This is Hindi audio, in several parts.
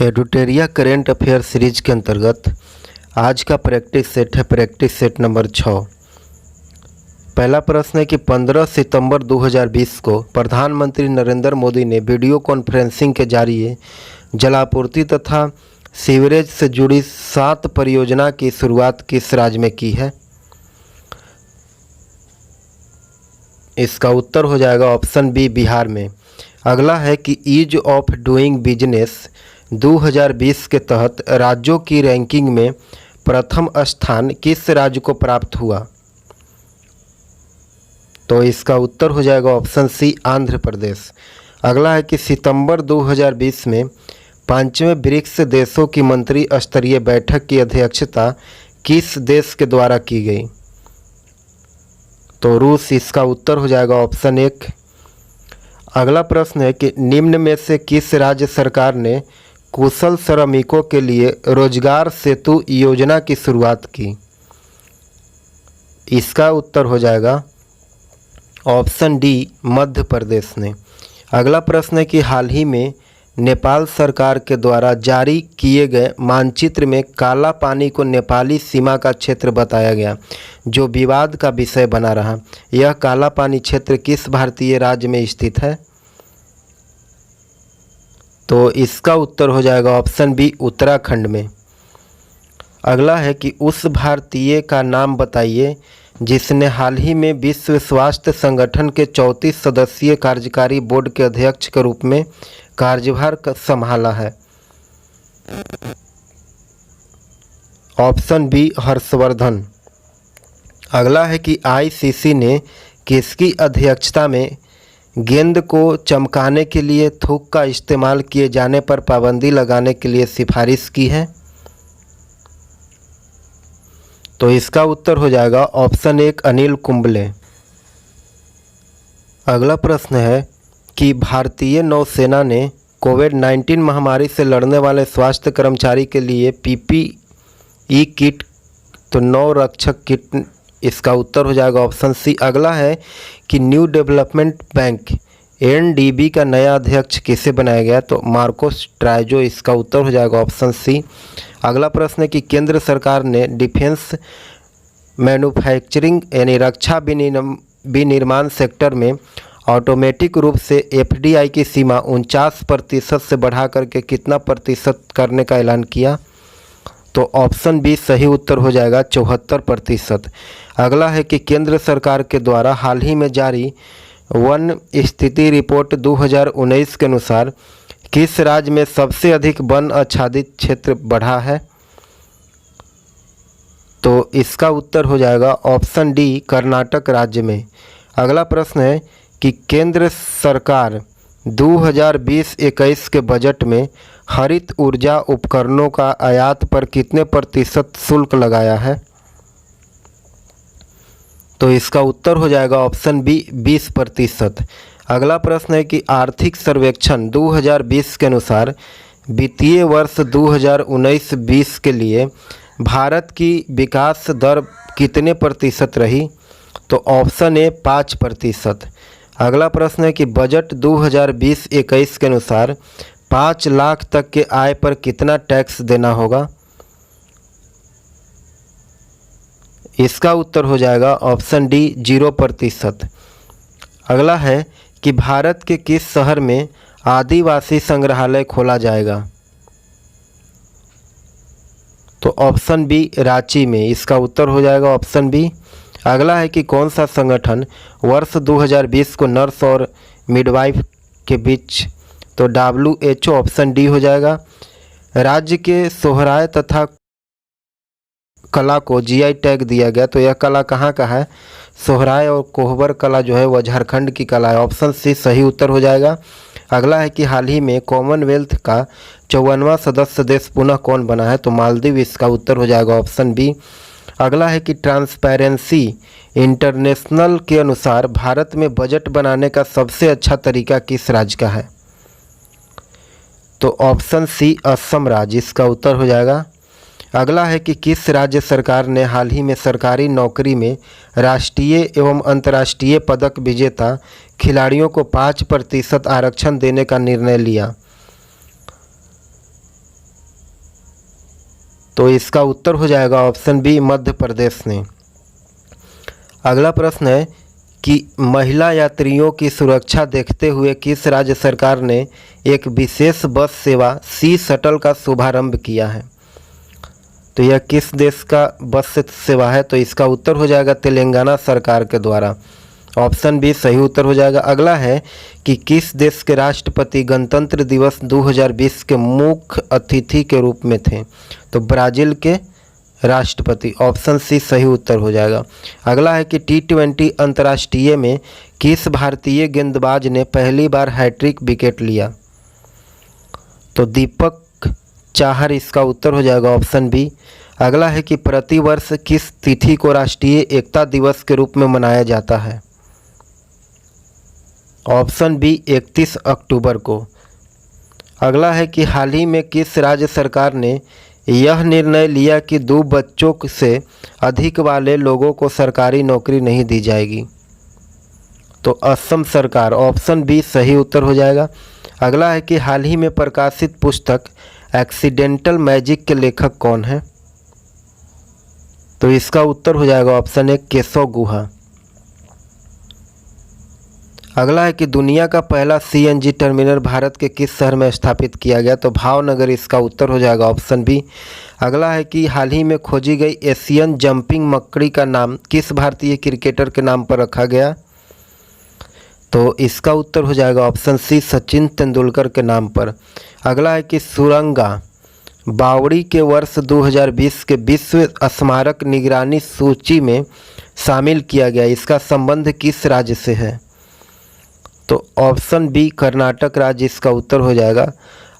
एडुटेरिया करेंट अफेयर सीरीज के अंतर्गत आज का प्रैक्टिस सेट है प्रैक्टिस सेट नंबर 6। पहला प्रश्न है कि 15 सितंबर 2020 को प्रधानमंत्री नरेंद्र मोदी ने वीडियो कॉन्फ्रेंसिंग के जरिए जलापूर्ति तथा सीवरेज से जुड़ी 7 परियोजना की शुरुआत किस राज्य में की है? इसका उत्तर हो जाएगा ऑप्शन बी, बिहार में। अगला है कि ईज ऑफ डूइंग बिजनेस 2020 के तहत राज्यों की रैंकिंग में प्रथम स्थान किस राज्य को प्राप्त हुआ? तो इसका उत्तर हो जाएगा ऑप्शन सी, आंध्र प्रदेश। अगला है कि सितंबर 2020 में 5वें ब्रिक्स देशों की मंत्री स्तरीय बैठक की अध्यक्षता किस देश के द्वारा की गई? तो रूस। इसका उत्तर हो जाएगा ऑप्शन 1। अगला प्रश्न है कि निम्न में से किस राज्य सरकार ने कुशल श्रमिकों के लिए रोजगार सेतु योजना की शुरुआत की? इसका उत्तर हो जाएगा ऑप्शन डी, मध्य प्रदेश ने। अगला प्रश्न है कि हाल ही में नेपाल सरकार के द्वारा जारी किए गए मानचित्र में काला पानी को नेपाली सीमा का क्षेत्र बताया गया, जो विवाद का विषय बना रहा। यह काला पानी क्षेत्र किस भारतीय राज्य में स्थित है? तो इसका उत्तर हो जाएगा ऑप्शन बी, उत्तराखंड में। अगला है कि उस भारतीय का नाम बताइए जिसने हाल ही में विश्व स्वास्थ्य संगठन के 34 सदस्यीय कार्यकारी बोर्ड के अध्यक्ष के रूप में कार्यभार संभाला है। Option B, Harshvardhan. अगला है कि आईसीसी ने किसकी अध्यक्षता में गेंद को चमकाने के लिए थूक का इस्तेमाल किए जाने पर पाबंदी लगाने के लिए सिफारिश की है? तो इसका उत्तर हो जाएगा ऑप्शन 1, अनिल कुंबले। अगला प्रश्न है कि भारतीय नौसेना ने कोविड-19 महामारी से लड़ने वाले स्वास्थ्य कर्मचारी के लिए पीपीई किट, तो नौ रक्षक किट, इसका उत्तर हो जाएगा ऑप्शन सी। अगला है कि न्यू डेवलपमेंट बैंक एनडीबी का नया अध्यक्ष किसे बनाया गया? तो मार्कोस ट्राइजो। इसका उत्तर हो जाएगा ऑप्शन सी। अगला प्रश्न है कि केंद्र सरकार ने डिफेंस मैन्युफैक्चरिंग यानी रक्षा विनिर्माण सेक्टर में ऑटोमेटिक रूप से एफडीआई की सीमा 49% से बढ़ा करके कितना प्रतिशत करने का ऐलान किया? तो ऑप्शन बी सही उत्तर हो जाएगा 74%। अगला है कि केंद्र सरकार के द्वारा हाल ही में जारी वन स्थिति रिपोर्ट 2019 के अनुसार किस राज्य में सबसे अधिक वन आच्छादित क्षेत्र बढ़ा है? तो इसका उत्तर हो जाएगा ऑप्शन डी, कर्नाटक राज्य में। अगला प्रश्न है कि केंद्र सरकार 2020-21 के बजट में हरित ऊर्जा उपकरणों का आयात पर कितने प्रतिशत शुल्क लगाया है? तो इसका उत्तर हो जाएगा ऑप्शन बी, 20%। अगला प्रश्न है कि आर्थिक सर्वेक्षण 2020 के अनुसार वित्तीय वर्ष 2019-20 के लिए भारत की विकास दर कितने प्रतिशत रही? तो ऑप्शन ए, 5%। अगला प्रश्न है कि बजट 2020-21 के अनुसार 5 लाख तक के आय पर कितना टैक्स देना होगा? इसका उत्तर हो जाएगा ऑप्शन डी, 0%। अगला है कि भारत के किस शहर में आदिवासी संग्रहालय खोला जाएगा? तो ऑप्शन बी, रांची में। इसका उत्तर हो जाएगा ऑप्शन बी। अगला है कि कौन सा संगठन वर्ष 2020 को नर्स और मिडवाइफ के बीच? तो WHO। ऑप्शन डी हो जाएगा। राज्य के सोहराय तथा कला को जीआई टैग दिया गया, तो यह कला कहाँ का है? सोहराय और कोहबर कला जो है वह झारखंड की कला है। ऑप्शन सी सही उत्तर हो जाएगा। अगला है कि हाल ही में कॉमनवेल्थ का 54वां सदस्य देश पुनः कौन बना है? तो मालदीव। इसका उत्तर हो जाएगा ऑप्शन बी। अगला है कि ट्रांसपेरेंसी इंटरनेशनल के अनुसार भारत में बजट बनाने का सबसे अच्छा तरीका किस राज्य का है? तो ऑप्शन सी, असम राज्य। इसका उत्तर हो जाएगा। अगला है कि किस राज्य सरकार ने हाल ही में सरकारी नौकरी में राष्ट्रीय एवं अंतर्राष्ट्रीय पदक विजेता खिलाड़ियों को 5% आरक्षण देने का निर्णय लिया? तो इसका उत्तर हो जाएगा ऑप्शन बी मध्य प्रदेश ने। अगला प्रश्न है कि महिला यात्रियों की सुरक्षा देखते हुए किस राज्य सरकार ने एक विशेष बस सेवा सी शटल का शुभारंभ किया है। तो यह किस देश का बस सेवा है, तो इसका उत्तर हो जाएगा तेलंगाना सरकार के द्वारा। ऑप्शन बी सही उत्तर हो जाएगा। अगला है कि किस देश के राष्ट्रपति गणतंत्र दिवस 2020 के मुख्य अतिथि के रूप में थे। तो ब्राज़ील के राष्ट्रपति। ऑप्शन सी सही उत्तर हो जाएगा। अगला है कि T20 अंतर्राष्ट्रीय में किस भारतीय गेंदबाज ने पहली बार हैट्रिक विकेट लिया। तो दीपक चाहर इसका उत्तर हो जाएगा। Option B. अगला है कि प्रतिवर्ष किस तिथि को राष्ट्रीय एकता दिवस के रूप में मनाया जाता है। ऑप्शन बी 31 अक्टूबर को। अगला है कि हाल ही में किस राज्य सरकार ने यह निर्णय लिया कि 2 बच्चों से अधिक वाले लोगों को सरकारी नौकरी नहीं दी जाएगी। तो असम सरकार। ऑप्शन बी सही उत्तर हो जाएगा। अगला है कि हाल ही में प्रकाशित पुस्तक एक्सीडेंटल मैजिक के लेखक कौन है। तो इसका उत्तर हो जाएगा ऑप्शन ए केशव गुहा। अगला है कि दुनिया का पहला CNG टर्मिनल भारत के किस शहर में स्थापित किया गया। तो भावनगर इसका उत्तर हो जाएगा। Option B. अगला है कि हाल ही में खोजी गई एशियन जंपिंग मकड़ी का नाम किस भारतीय क्रिकेटर के नाम पर रखा गया। तो इसका उत्तर हो जाएगा ऑप्शन सी सचिन तेंदुलकर के नाम पर। अगला है कि सुरंगा बावड़ी के वर्ष 2020 के विश्व स्मारक निगरानी सूची में शामिल किया गया, इसका संबंध किस राज्य से है। तो ऑप्शन बी कर्नाटक राज्य इसका उत्तर हो जाएगा।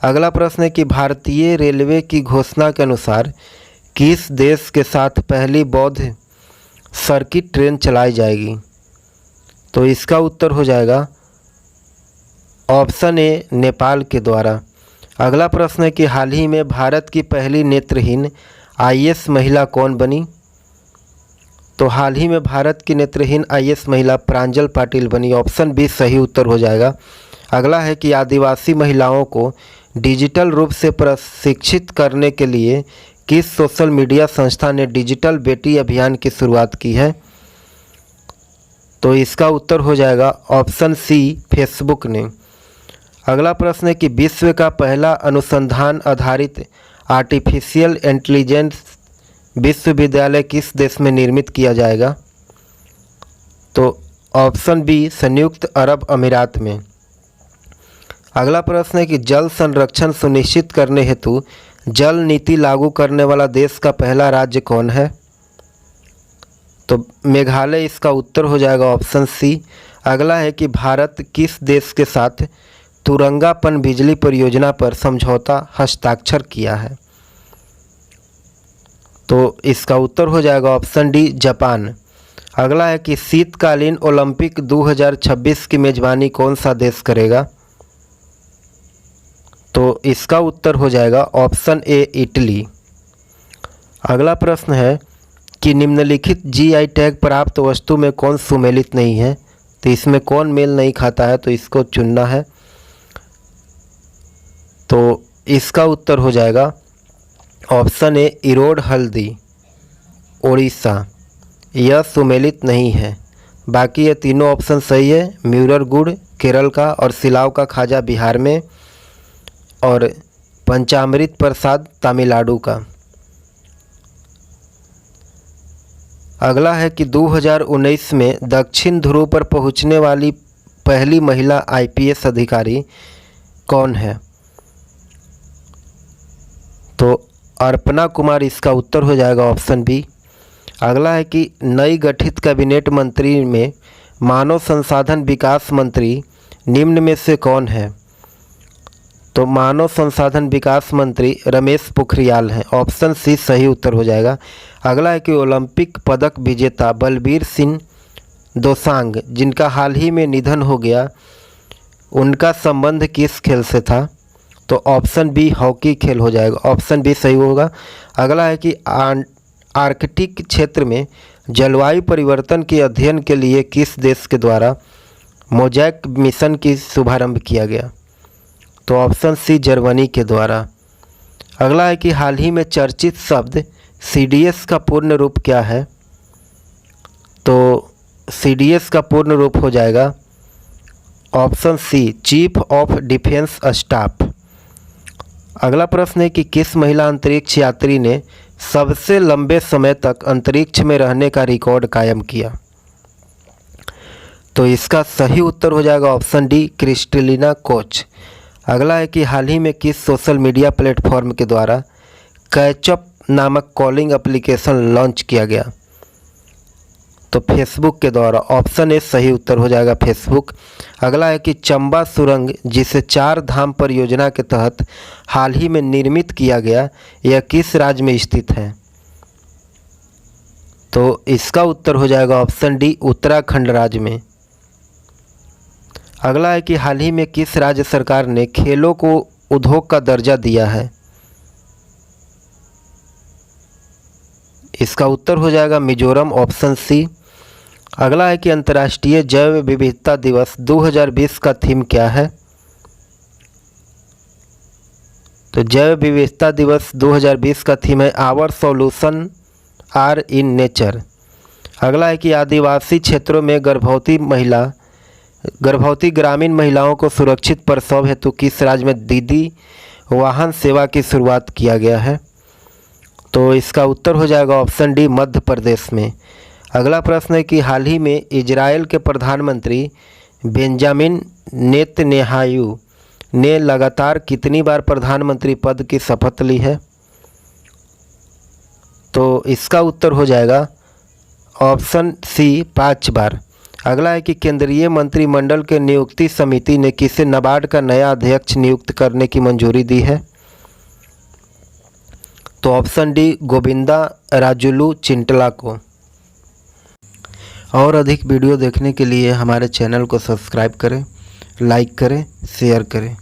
अगला प्रश्न है कि भारतीय रेलवे की घोषणा के अनुसार किस देश के साथ पहली बौद्ध सर्किट ट्रेन चलाई जाएगी। तो इसका उत्तर हो जाएगा ऑप्शन ए नेपाल के द्वारा। अगला प्रश्न है कि हाल ही में भारत की पहली नेत्रहीन IAS महिला कौन बनी। तो हाल ही में भारत की नेत्रहीन IAS महिला प्रांजल पाटिल बनी। ऑप्शन बी सही उत्तर हो जाएगा। अगला है कि आदिवासी महिलाओं को डिजिटल रूप से प्रशिक्षित करने के लिए किस सोशल मीडिया संस्था ने डिजिटल बेटी अभियान की शुरुआत की है। तो इसका उत्तर हो जाएगा ऑप्शन सी फेसबुक ने। अगला प्रश्न है कि विश्व का पहला अनुसंधान आधारित आर्टिफिशियल इंटेलिजेंस विश्वविद्यालय किस देश में निर्मित किया जाएगा। तो ऑप्शन बी संयुक्त अरब अमीरात में। अगला प्रश्न है कि जल संरक्षण सुनिश्चित करने हेतु जल नीति लागू करने वाला देश का पहला राज्य कौन है। तो मेघालय इसका उत्तर हो जाएगा ऑप्शन सी। अगला है कि भारत किस देश के साथ तुरंगापन बिजली परियोजना पर समझौता हस्ताक्षर किया है। तो इसका उत्तर हो जाएगा ऑप्शन डी जापान। अगला है कि शीतकालीन ओलंपिक 2026 की मेजबानी कौन सा देश करेगा। तो इसका उत्तर हो जाएगा ऑप्शन ए इटली। अगला प्रश्न है कि निम्नलिखित GI टैग प्राप्त वस्तु में कौन सुमेलित नहीं है। तो इसमें कौन मेल नहीं खाता है, तो इसको चुनना है। तो इसका उत्तर हो जाएगा ऑप्शन ए इरोड हल्दी ओडिशा, यह सुमेलित नहीं है। बाकी ये तीनों ऑप्शन सही है। म्यूरर गुड़ केरल का और सिलाव का खाजा बिहार में और पंचामृत प्रसाद तमिलनाडु का। अगला है कि 2019 में दक्षिण ध्रुव पर पहुंचने वाली पहली महिला IPS अधिकारी कौन है। तो अर्पणा कुमार इसका उत्तर हो जाएगा ऑप्शन बी। अगला है कि नई गठित कैबिनेट मंत्री में मानव संसाधन विकास मंत्री निम्न में से कौन है। तो मानव संसाधन विकास मंत्री रमेश पोखरियाल हैं। ऑप्शन सी सही उत्तर हो जाएगा। अगला है कि ओलंपिक पदक विजेता बलबीर सिंह दोसांग जिनका हाल ही में निधन हो गया, उनका संबंध किस खेल से था। तो ऑप्शन बी हॉकी खेल हो जाएगा। ऑप्शन बी सही होगा। अगला है कि आर्कटिक क्षेत्र में जलवायु परिवर्तन के अध्ययन के लिए किस देश के द्वारा मोजैक मिशन की शुभारंभ किया गया। तो ऑप्शन सी जर्मनी के द्वारा। अगला है कि हाल ही में चर्चित शब्द CDS का पूर्ण रूप क्या है। तो CDS का पूर्ण रूप हो जाएगा option C, chief of defence staff. अगला प्रश्न है कि किस महिला अंतरिक्ष यात्री ने सबसे लंबे समय तक अंतरिक्ष में रहने का रिकॉर्ड कायम किया। तो इसका सही उत्तर हो जाएगा ऑप्शन डी, क्रिस्टलिना कोच। अगला है कि हाल ही में किस सोशल मीडिया प्लेटफॉर्म के द्वारा कैचअप नामक कॉलिंग एप्लीकेशन लॉन्च किया गया। तो फेसबुक के द्वारा, ऑप्शन ए सही उत्तर हो जाएगा फेसबुक। अगला है कि चंबा सुरंग जिसे 4 धाम परियोजना के तहत हाल ही में निर्मित किया गया, यह किस राज्य में स्थित है। तो इसका उत्तर हो जाएगा ऑप्शन डी, उत्तराखंड राज्य में। अगला है कि हाल ही में किस राज्य सरकार ने खेलों को उद्योग का दर्जा दिया है। इसका उत्तर हो जाएगा मिजोरम, ऑप्शन सी। अगला है कि अंतर्राष्ट्रीय जैव विविधता दिवस 2020 का थीम क्या है। तो जैव विविधता दिवस 2020 का थीम है our solution are in nature. अगला है कि आदिवासी क्षेत्रों में गर्भवती ग्रामीण महिलाओं को सुरक्षित प्रसव हेतु किस राज्य में दीदी वाहन सेवा की शुरुआत किया गया है। तो इसका उत्तर हो जाएगा ऑप्शन डी, मध्य प्रदेश में। अगला प्रश्न है कि हाल ही में इजराइल के प्रधानमंत्री बेंजामिन नेतन्याहू ने लगातार कितनी बार प्रधानमंत्री पद की शपथ ली है। तो इसका उत्तर हो जाएगा ऑप्शन सी, 5 बार। अगला है कि केंद्रीय मंत्रिमंडल के नियुक्ति समिति ने किसे नाबार्ड का नया अध्यक्ष नियुक्त करने की मंजूरी दी है। तो ऑप्शन डी, गोविंदा राजुलू चिंटला को। और अधिक वीडियो देखने के लिए हमारे चैनल को सब्सक्राइब करें, लाइक करें, शेयर करें।